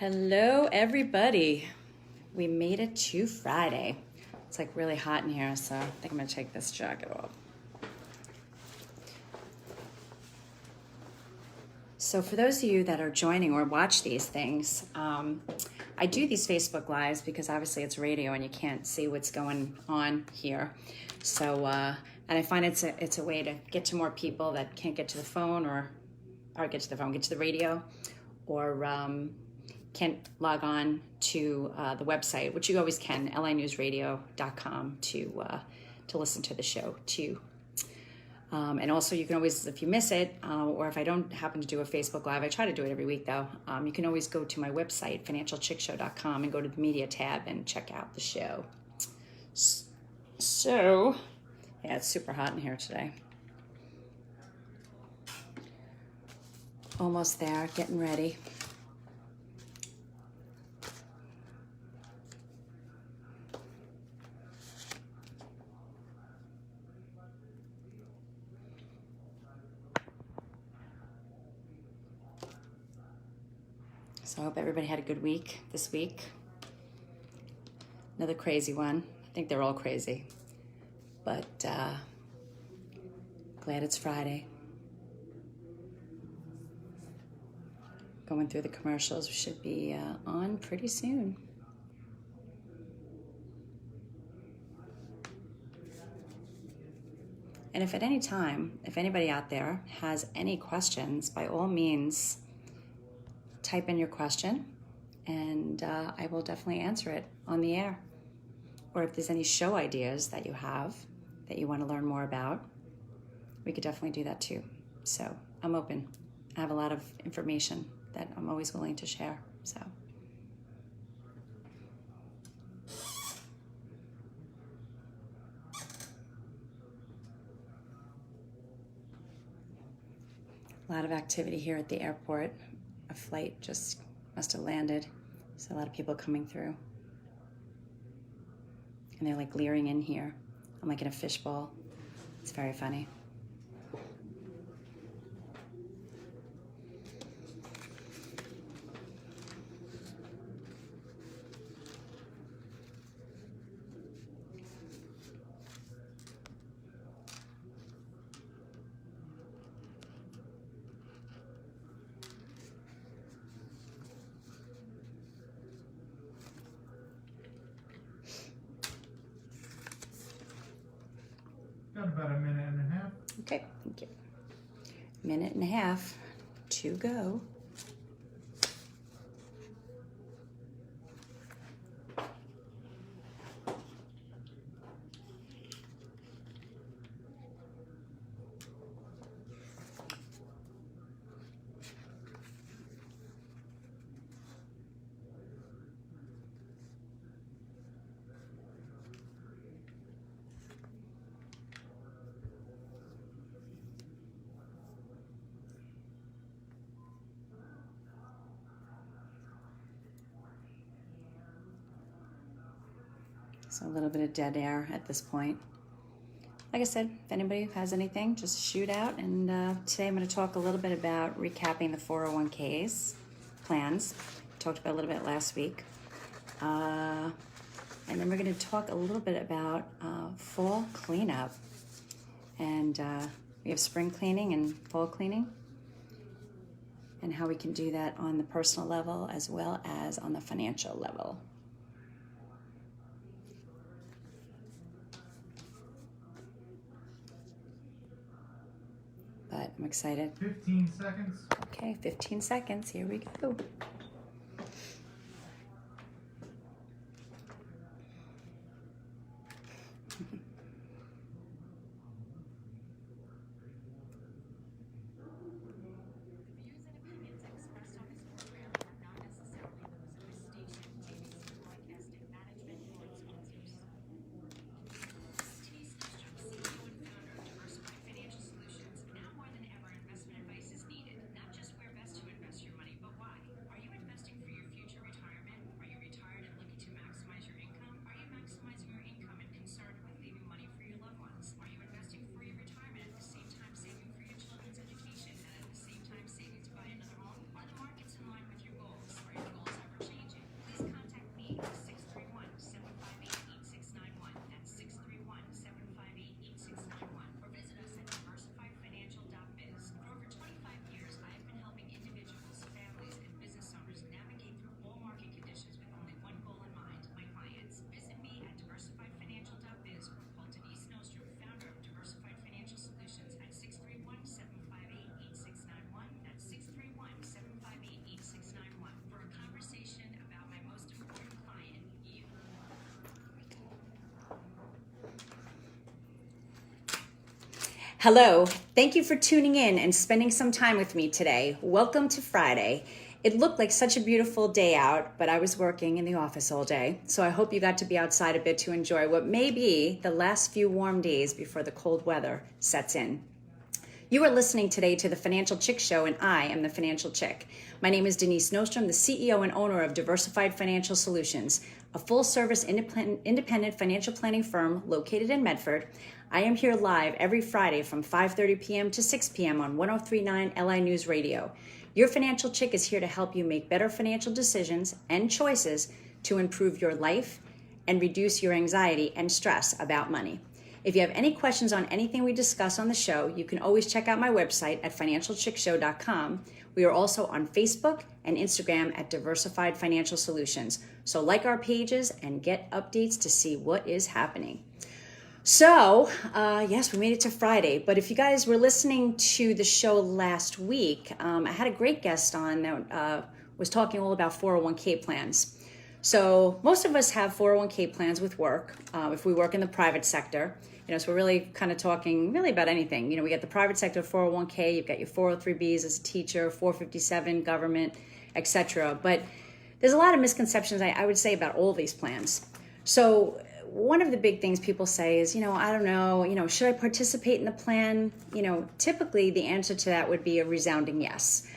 Hello, everybody. We made it to Friday. It's like really hot in here, so I think I'm gonna take this jacket off. So for those of you that are joining or watch these things, I do these Facebook Lives because obviously it's radio and you can't see what's going on here. So, and I find it's a way to get to more people that can't get to the phone or get to the radio, or can't log on to the website, which you always can, linewsradio.com, to listen to the show too. And also you can always, if you miss it, or if I don't happen to do a Facebook Live, I try to do it every week though, you can always go to my website, financialchickshow.com, and go to the media tab and check out the show. So, yeah, it's super hot in here today. Almost there, getting ready. So I hope everybody had a good week this week. Another crazy one. I think they're all crazy. But glad it's Friday. Going through the commercials. We should be on pretty soon. And if at any time, if anybody out there has any questions, by all means, type in your question and I will definitely answer it on the air. Or if there's any show ideas that you have that you want to learn more about, we could definitely do that too. So I'm open. I have a lot of information that I'm always willing to share. So. A lot of activity here at the airport. A flight just must have landed. So a lot of people coming through. And they're like leering in here. I'm like in a fishbowl. It's very funny. Got about a minute and a half. Okay, thank you. Minute and a half to go. So a little bit of dead air at this point. Like I said, if anybody has anything, just shoot out. And today I'm going to talk a little bit about recapping the 401ks plans. Talked about a little bit last week. And then we're going to talk a little bit about fall cleanup. And we have spring cleaning and fall cleaning. And how we can do that on the personal level as well as on the financial level. But I'm excited. 15 seconds. Okay, 15 seconds. Here we go. Hello, thank you for tuning in and spending some time with me today. Welcome to Friday. It looked like such a beautiful day out, but I was working in the office all day, so I hope you got to be outside a bit to enjoy what may be the last few warm days before the cold weather sets in. You are listening today to the Financial Chick Show, and I am the Financial Chick. My name is Denise Nostrom, the CEO and owner of Diversified Financial Solutions, a full-service independent financial planning firm located in Medford. I am here live every Friday from 5:30 p.m. to 6 p.m. on 103.9 LI News Radio. Your Financial Chick is here to help you make better financial decisions and choices to improve your life and reduce your anxiety and stress about money. If you have any questions on anything we discuss on the show, you can always check out my website at financialchickshow.com. We are also on Facebook and Instagram at Diversified Financial Solutions. So like our pages and get updates to see what is happening. So, yes, we made it to Friday, but if you guys were listening to the show last week, I had a great guest on that was talking all about 401k plans. So most of us have 401k plans with work, if we work in the private sector. So we're really kind of talking really about anything. We got the private sector 401k, you've got your 403bs as a teacher, 457 government, etc. But there's a lot of misconceptions, I would say, about all these plans. So one of the big things people say is, I don't know, should I participate in the plan? Typically the answer to that would be a resounding yes.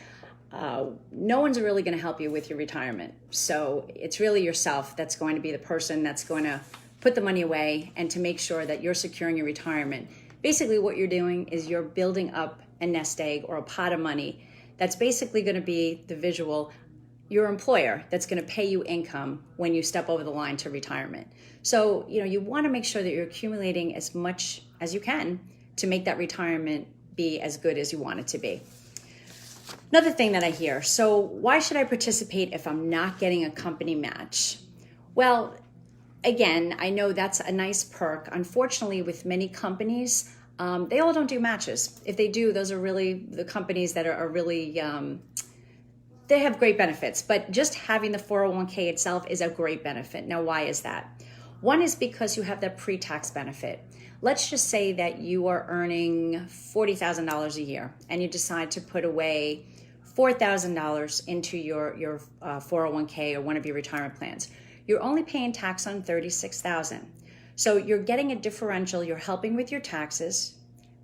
No one's really going to help you with your retirement. So it's really yourself that's going to be the person that's going to put the money away and to make sure that you're securing your retirement. Basically what you're doing is you're building up a nest egg or a pot of money that's basically going to be the visual, your employer that's going to pay you income when you step over the line to retirement. So, you want to make sure that you're accumulating as much as you can to make that retirement be as good as you want it to be. Another thing that I hear, so why should I participate if I'm not getting a company match? Well, again, I know that's a nice perk. Unfortunately, with many companies, they all don't do matches. If they do, those are really the companies that are really, they have great benefits. But just having the 401k itself is a great benefit. Now, why is that? One is because you have that pre-tax benefit. Let's just say that you are earning $40,000 a year and you decide to put away $4,000 into your 401k or one of your retirement plans. You're only paying tax on $36,000. So you're getting a differential, you're helping with your taxes,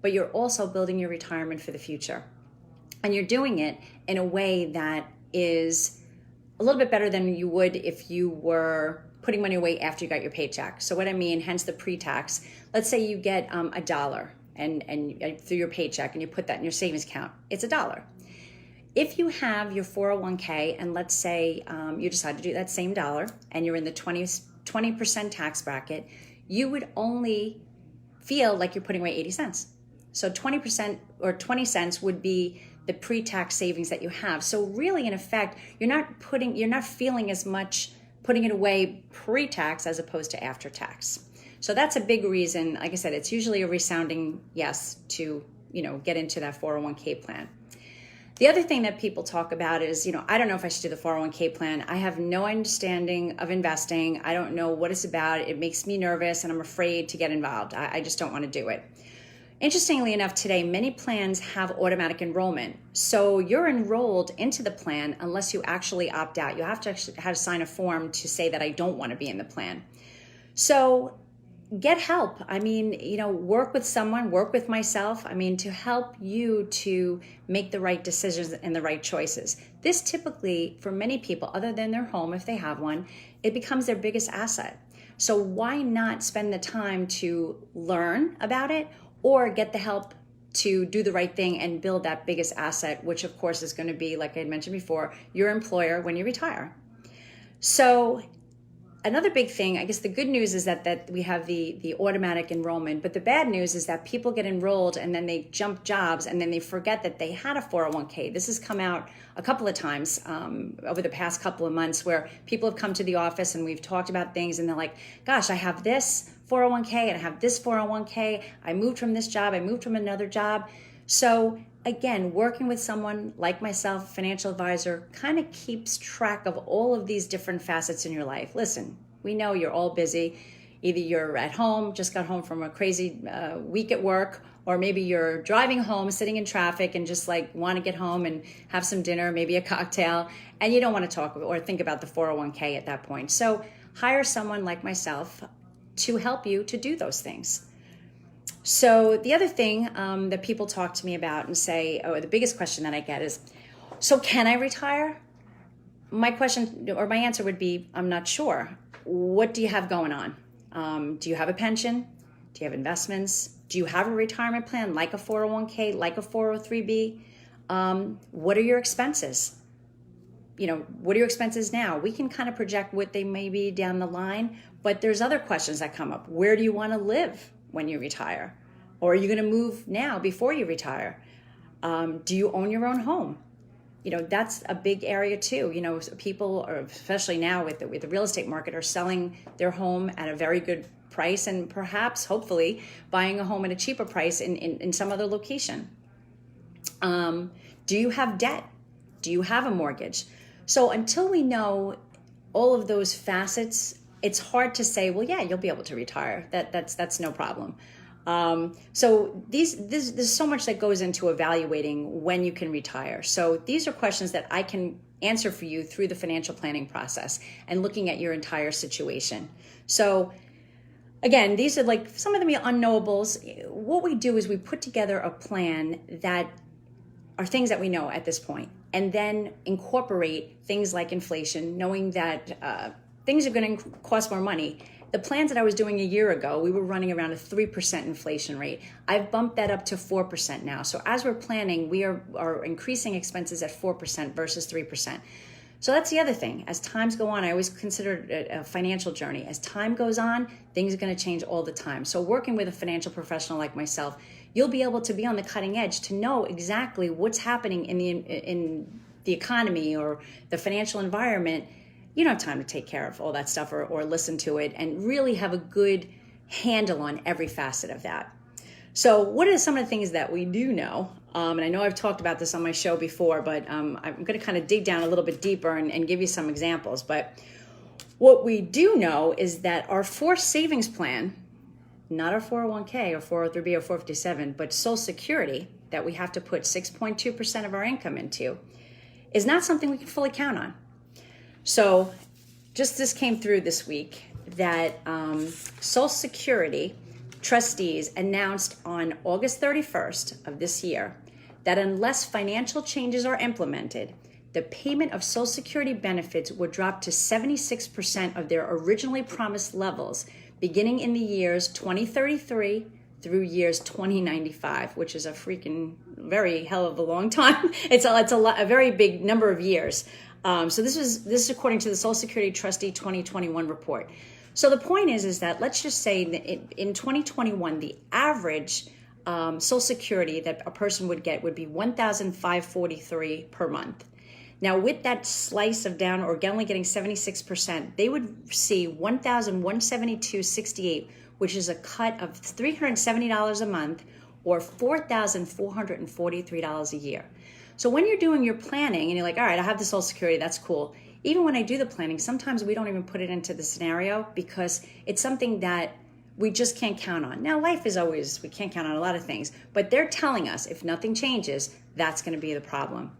but you're also building your retirement for the future. And you're doing it in a way that is a little bit better than you would if you were putting money away after you got your paycheck. So what I mean, hence the pre-tax, let's say you get $1 and through your paycheck and you put that in your savings account, it's $1. If you have your 401k and let's say you decide to do that same dollar and you're in the 20% tax bracket, you would only feel like you're putting away 80 cents. So 20% or 20 cents would be the pre-tax savings that you have. So really, in effect, you're not feeling as much putting it away pre-tax as opposed to after tax. So that's a big reason. Like I said, it's usually a resounding yes to, get into that 401k plan. The other thing that people talk about is, I don't know if I should do the 401k plan. I have no understanding of investing. I don't know what it's about. It makes me nervous and I'm afraid to get involved. I just don't want to do it. Interestingly enough, today, many plans have automatic enrollment. So you're enrolled into the plan unless you actually opt out. You have to sign a form to say that I don't want to be in the plan. So get help. Work with someone, work with myself, to help you to make the right decisions and the right choices. This typically, for many people, other than their home, if they have one, it becomes their biggest asset. So why not spend the time to learn about it or get the help to do the right thing and build that biggest asset, which of course is going to be, like I had mentioned before, your employer when you retire. So another big thing, I guess the good news is that we have the automatic enrollment, but the bad news is that people get enrolled and then they jump jobs and then they forget that they had a 401k. This has come out a couple of times over the past couple of months where people have come to the office and we've talked about things and they're like, gosh, I have this 401k and I have this 401k. I moved from this job. I moved from another job. So again, working with someone like myself, financial advisor, kind of keeps track of all of these different facets in your life. Listen, we know you're all busy. Either you're at home, just got home from a crazy week at work, Or maybe you're driving home, sitting in traffic, and just like want to get home and have some dinner, maybe a cocktail, and you don't want to talk or think about the 401k at that point. So hire someone like myself to help you to do those things. So the other thing that people talk to me about and say, oh, the biggest question that I get is, so can I retire? My question or my answer would be, I'm not sure. What do you have going on? Do you have a pension? Do you have investments? Do you have a retirement plan like a 401k, like a 403b? What are your expenses? What are your expenses now? We can kind of project what they may be down the line, but there's other questions that come up. Where do you want to live when you retire? Or are you going to move now before you retire? Do you own your own home? That's a big area too. People, or especially now with the real estate market, are selling their home at a very good price and perhaps, hopefully, buying a home at a cheaper price in some other location. Do you have debt? Do you have a mortgage? So until we know all of those facets, it's hard to say, well, yeah, you'll be able to retire. That's no problem. So there's so much that goes into evaluating when you can retire. So these are questions that I can answer for you through the financial planning process and looking at your entire situation. So again, these are like some of the unknowables. What we do is we put together a plan that are things that we know at this point, and then incorporate things like inflation, knowing that things are going to cost more money. The plans that I was doing a year ago, we were running around a 3% inflation rate. I've bumped that up to 4% now. So as we're planning, we are increasing expenses at 4% versus 3%. So that's the other thing. As times go on, I always consider it a financial journey. As time goes on, things are going to change all the time. So working with a financial professional like myself, you'll be able to be on the cutting edge to know exactly what's happening in the economy or the financial environment. You don't have time to take care of all that stuff or listen to it and really have a good handle on every facet of that. So what are some of the things that we do know? And I know I've talked about this on my show before, but I'm going to kind of dig down a little bit deeper and give you some examples. But what we do know is that our forced savings plan, not our 401k or 403b or 457, but Social Security that we have to put 6.2% of our income into, is not something we can fully count on. So just this came through this week that Social Security trustees announced on August 31st of this year that unless financial changes are implemented, the payment of Social Security benefits would drop to 76% of their originally promised levels beginning in the years 2033 through years 2095, which is a freaking very hell of a long time. It's a very big number of years. So this is according to the Social Security Trustee 2021 report. So the point is that let's just say that in 2021, the average Social Security that a person would get would be $1,543 per month. Now, with that slice of down or only getting 76%, they would see $1,172.68, which is a cut of $370 a month or $4,443 a year. So when you're doing your planning and you're like, all right, I have the Social Security, that's cool. Even when I do the planning, sometimes we don't even put it into the scenario because it's something that we just can't count on. Now, life is always, we can't count on a lot of things, but they're telling us if nothing changes, that's going to be the problem.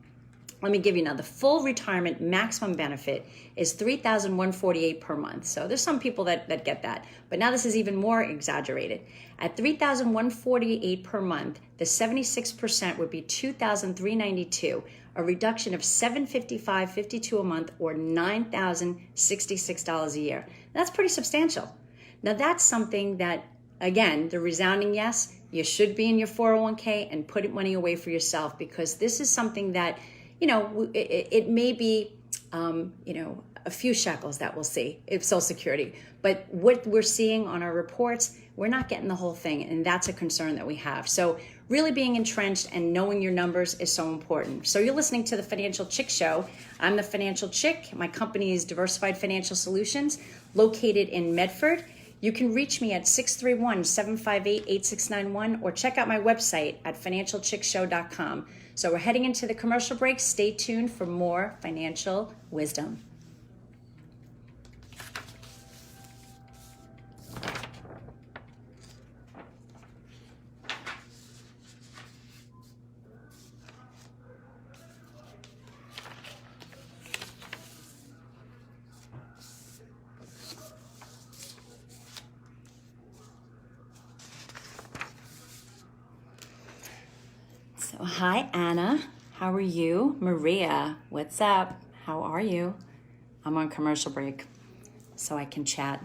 Let me give you now, the full retirement maximum benefit is $3,148 per month. So there's some people that get that, but now this is even more exaggerated. At $3,148 per month, the 76% would be $2,392, a reduction of $755.52 a month or $9,066 a year. That's pretty substantial. Now that's something that, again, the resounding yes, you should be in your 401k and put money away for yourself, because this is something that, it may be, a few shekels that we'll see if Social Security, but what we're seeing on our reports, we're not getting the whole thing, and that's a concern that we have. So really being entrenched and knowing your numbers is so important. So you're listening to the Financial Chick Show. I'm the Financial Chick. My company is Diversified Financial Solutions, located in Medford. You can reach me at 631-758-8691 or check out my website at financialchickshow.com. So we're heading into the commercial break. Stay tuned for more financial wisdom. Hi, Anna. How are you? Maria, what's up? How are you? I'm on commercial break, so I can chat.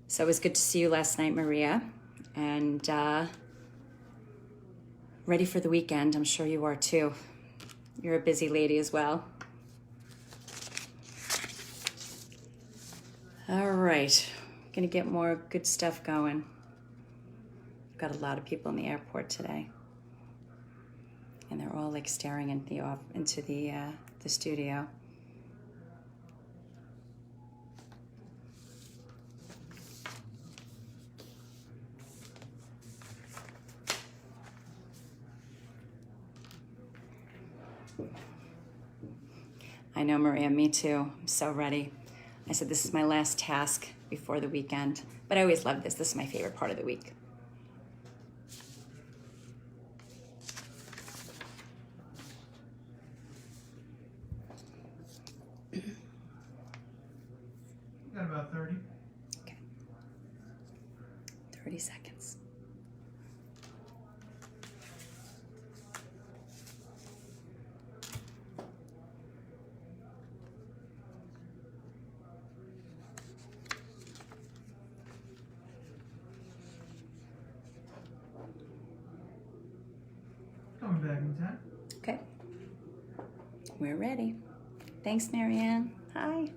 So it was good to see you last night, Maria. And ready for the weekend. I'm sure you are too. You're a busy lady as well. All right, gonna get more good stuff going. Got a lot of people in the airport today, and they're all like staring into the studio. I know, Maria, me too. I'm so ready. I said this is my last task before the weekend, but I always love this. This is my favorite part of the week. Got about 30. Okay. 30 seconds. Coming back in time. Okay. We're ready. Thanks, Marianne. Hi.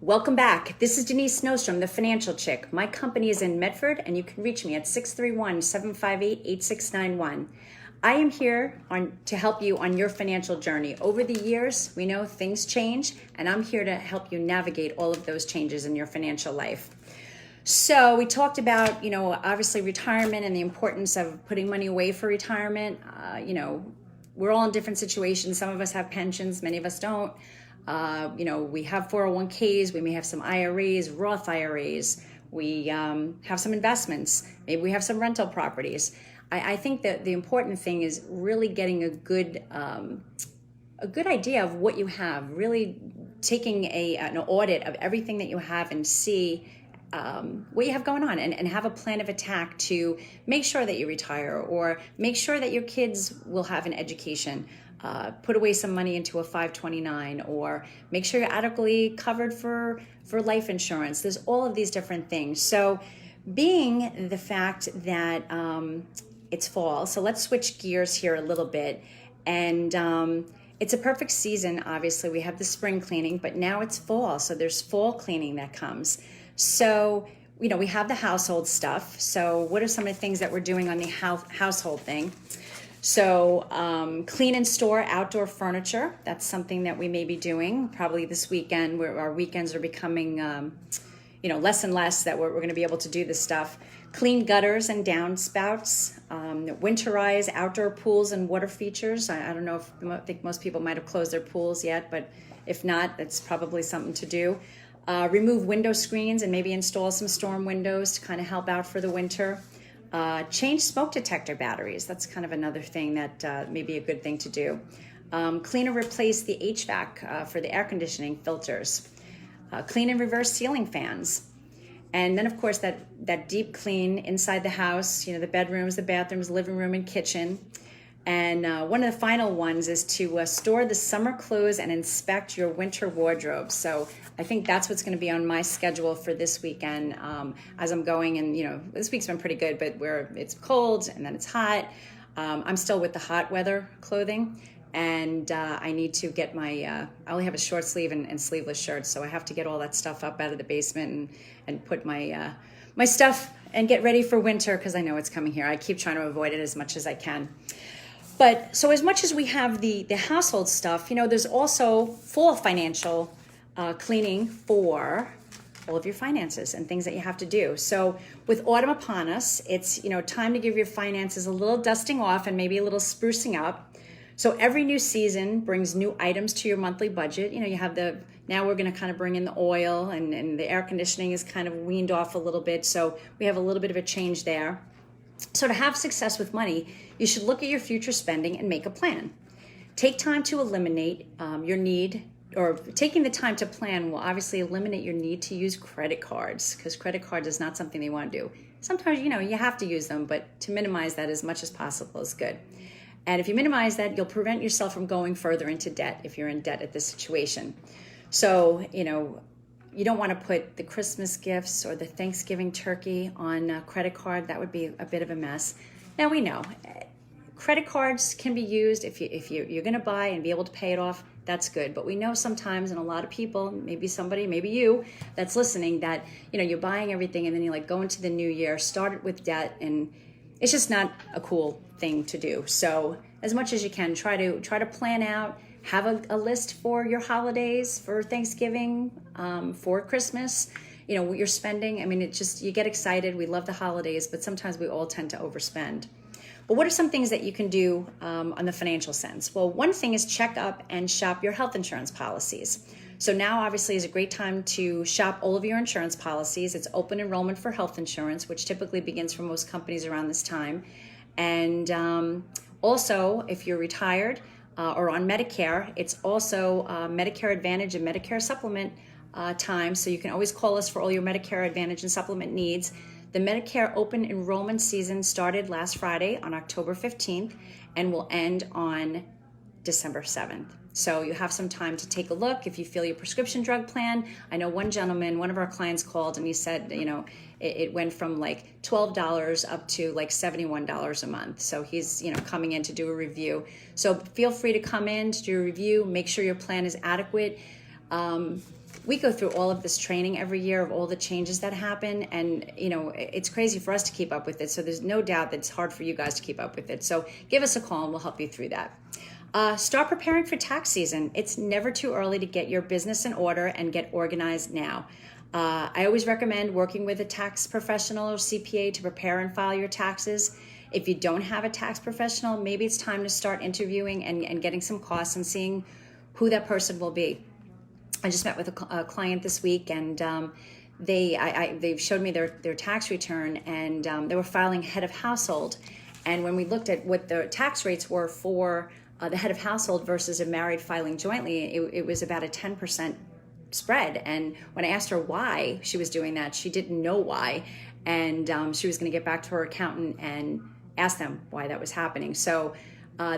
Welcome back. This is Denise Nostrom, the Financial Chick. My company is in Medford, and you can reach me at 631-758-8691. I am here to help you on your financial journey. Over the years, we know things change, and I'm here to help you navigate all of those changes in your financial life. So we talked about, obviously retirement and the importance of putting money away for retirement. We're all in different situations. Some of us have pensions, many of us don't. We have 401ks, we may have some IRAs, Roth IRAs, we have some investments, maybe we have some rental properties. I think that the important thing is really getting a good idea of what you have, really taking an audit of everything that you have and see what you have going on and have a plan of attack to make sure that you retire or make sure that your kids will have an education. Put away some money into a 529 or make sure you're adequately covered for life insurance. There's all of these different things. So being the fact that it's fall, so let's switch gears here a little bit. And it's a perfect season, obviously. We have the spring cleaning, but now it's fall, so there's fall cleaning that comes. So, we have the household stuff. So what are some of the things that we're doing on the household thing? So clean and store outdoor furniture. That's something that we may be doing probably this weekend, where our weekends are becoming, less and less that we're going to be able to do this stuff. Clean gutters and downspouts. Winterize outdoor pools and water features. I don't know I think most people might have closed their pools yet, but if not, that's probably something to do. Remove window screens and maybe install some storm windows to kind of help out for the winter. Change smoke detector batteries. That's kind of another thing that may be a good thing to do. Clean and replace the HVAC for the air conditioning filters. Clean and reverse ceiling fans. And then, of course, that deep clean inside the house, the bedrooms, the bathrooms, living room, and kitchen. And one of the final ones is to store the summer clothes and inspect your winter wardrobe. So I think that's what's going to be on my schedule for this weekend as I'm going. And, this week's been pretty good, but where it's cold and then it's hot. I'm still with the hot weather clothing. And I need to get I only have a short sleeve and sleeveless shirts. So I have to get all that stuff up out of the basement and put my stuff and get ready for winter because I know it's coming here. I keep trying to avoid it as much as I can. But so as much as we have the household stuff, there's also full financial cleaning for all of your finances and things that you have to do. So with autumn upon us, it's time to give your finances a little dusting off and maybe a little sprucing up. So every new season brings new items to your monthly budget. You have now we're going to kind of bring in the oil and the air conditioning is kind of weaned off a little bit. So we have a little bit of a change there. So to have success with money, you should look at your future spending and make a plan. Take time to eliminate your need or taking the time to plan will obviously eliminate your need to use credit cards, because credit cards is not something they want to do. Sometimes, you have to use them, but to minimize that as much as possible is good. And if you minimize that, you'll prevent yourself from going further into debt if you're in debt at this situation. So, you don't want to put the Christmas gifts or the Thanksgiving turkey on a credit card. That would be a bit of a mess. Now we know credit cards can be used if you're going to buy and be able to pay it off. That's good. But we know sometimes, and a lot of people, maybe somebody, maybe you that's listening, that you're buying everything and then you go into the new year, start it with debt, and it's just not a cool thing to do. So as much as you can, try to plan out. Have a list for your holidays, for Thanksgiving, for Christmas, what you're spending. I mean, you get excited. We love the holidays, but sometimes we all tend to overspend. But what are some things that you can do on the financial sense? Well, one thing is check up and shop your health insurance policies. So now obviously is a great time to shop all of your insurance policies. It's open enrollment for health insurance, which typically begins for most companies around this time. And also, if you're retired, or on Medicare, it's also Medicare Advantage and Medicare Supplement time, so you can always call us for all your Medicare Advantage and Supplement needs. The Medicare open enrollment season started last Friday on October 15th and will end on December 7th. So you have some time to take a look if you feel your prescription drug plan. I know one gentleman, one of our clients called and he said, it went from like $12 up to like $71 a month. So he's, coming in to do a review. So feel free to come in to do a review, make sure your plan is adequate. We go through all of this training every year of all the changes that happen. And, it's crazy for us to keep up with it. So there's no doubt that it's hard for you guys to keep up with it. So give us a call and we'll help you through that. Start preparing for tax season. It's never too early to get your business in order and get organized now. I always recommend working with a tax professional or CPA to prepare and file your taxes. If you don't have a tax professional, maybe it's time to start interviewing and getting some costs and seeing who that person will be. I just met with a client this week, and they showed me their tax return, and they were filing head of household. And when we looked at what the tax rates were for the head of household versus a married filing jointly, it was about a 10% spread. And when I asked her why she was doing that, she didn't know why. And she was going to get back to her accountant and ask them why that was happening. So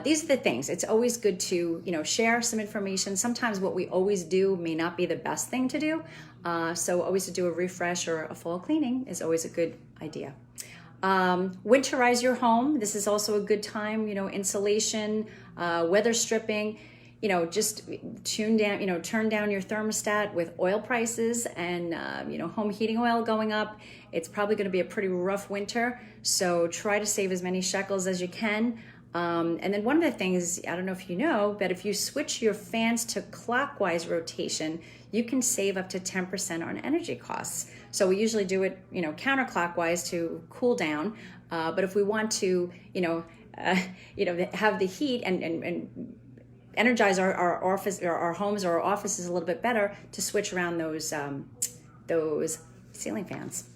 these are the things. It's always good to, share some information. Sometimes what we always do may not be the best thing to do. So always to do a refresh or a fall cleaning is always a good idea. Winterize your home. This is also a good time, insulation, weather stripping, just turn down your thermostat with oil prices and, home heating oil going up. It's probably going to be a pretty rough winter. So try to save as many shekels as you can. And then one of the things, I don't know if you know, but if you switch your fans to clockwise rotation, you can save up to 10% on energy costs. So we usually do it, counterclockwise to cool down. But if we want to, have the heat and energize our office or our homes or our offices a little bit better, to switch around those ceiling fans.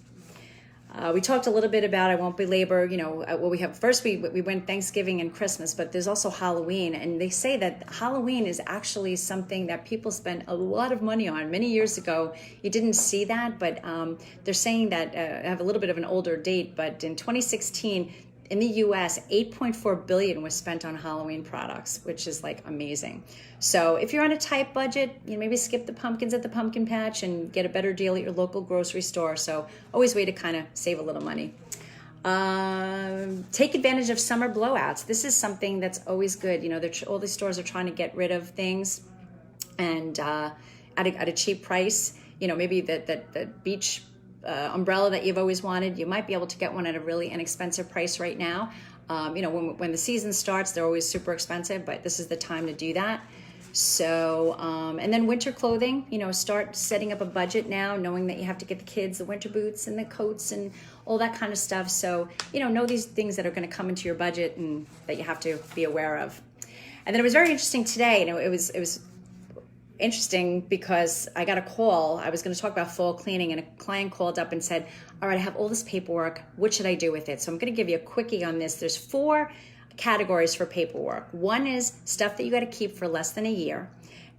We talked a little bit about, I won't belabor, what we have. First, we went Thanksgiving and Christmas, but there's also Halloween. And they say that Halloween is actually something that people spend a lot of money on. Many years ago, you didn't see that, but they're saying that, I have a little bit of an older date, but in 2016, in the US, $8.4 billion was spent on Halloween products, which is like amazing. So if you're on a tight budget, maybe skip the pumpkins at the pumpkin patch and get a better deal at your local grocery store. So always way to kind of save a little money. Take advantage of summer blowouts. This is something that's always good. All these stores are trying to get rid of things and at a cheap price. Maybe the beach umbrella that you've always wanted, you might be able to get one at a really inexpensive price right now. When the season starts, they're always super expensive, but this is the time to do that. So, and then winter clothing, start setting up a budget now, knowing that you have to get the kids the winter boots and the coats and all that kind of stuff. So, know these things that are going to come into your budget and that you have to be aware of. And then it was very interesting today. It was interesting because I got a call. I was going to talk about fall cleaning, and a client called up and said, all right, I have all this paperwork. What should I do with it? So I'm going to give you a quickie on this. There's 4 categories for paperwork. One is stuff that you got to keep for less than a year.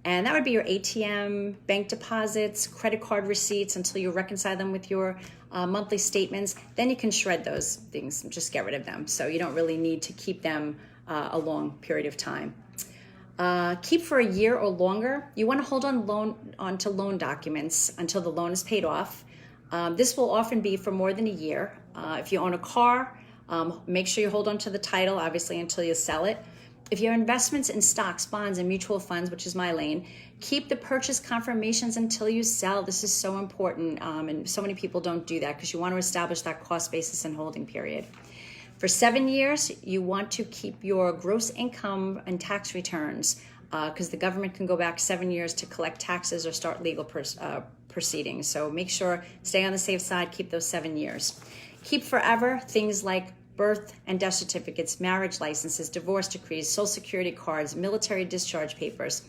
And that would be your ATM, bank deposits, credit card receipts until you reconcile them with your monthly statements. Then you can shred those things and just get rid of them. So you don't really need to keep them a long period of time. Keep for a year or longer. You want to hold on to loan documents until the loan is paid off. This will often be for more than a year. If you own a car, make sure you hold on to the title, obviously, until you sell it. If you have investments in stocks, bonds, and mutual funds, which is my lane, keep the purchase confirmations until you sell. This is so important, and so many people don't do that because you want to establish that cost basis and holding period. For 7 years, you want to keep your gross income and tax returns because the government can go back 7 years to collect taxes or start legal proceedings. So make sure, stay on the safe side, keep those 7 years. Keep forever things like birth and death certificates, marriage licenses, divorce decrees, social security cards, military discharge papers,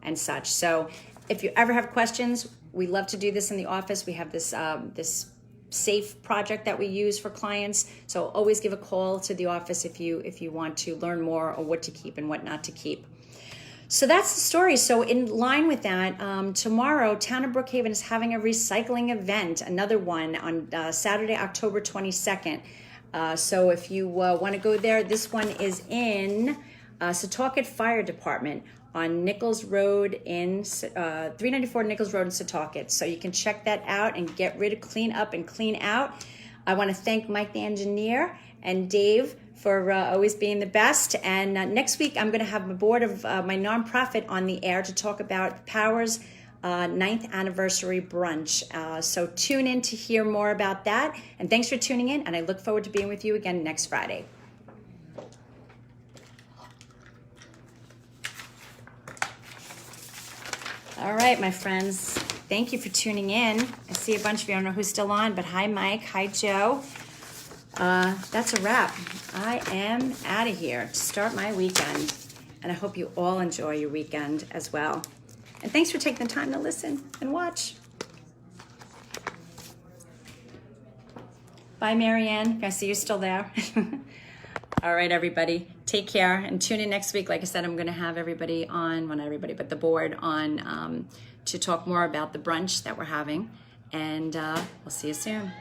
and such. So if you ever have questions, we love to do this in the office. We have this safe project that we use for clients. So always give a call to the office if you want to learn more or what to keep and what not to keep. So that's the story. So in line with that, tomorrow, Town of Brookhaven is having a recycling event, another one on Saturday, October 22nd. So if you want to go there, this one is in Setauket Fire Department on Nichols Road in 394 Nichols Road in Setauket. So you can check that out and get rid of, clean up and clean out. I want to thank Mike the engineer and Dave for always being the best. And next week I'm going to have a board of my nonprofit on the air to talk about Power's 9th anniversary brunch. So tune in to hear more about that. And thanks for tuning in. And I look forward to being with you again next Friday. All right, my friends, thank you for tuning in. I see a bunch of you, I don't know who's still on, but hi, Mike. Hi, Joe. That's a wrap. I am out of here to start my weekend. And I hope you all enjoy your weekend as well. And thanks for taking the time to listen and watch. Bye, Marianne. I see you're still there. All right, everybody. Take care and tune in next week. Like I said, I'm going to have everybody on, well, not everybody, but the board on to talk more about the brunch that we're having. And we'll see you soon.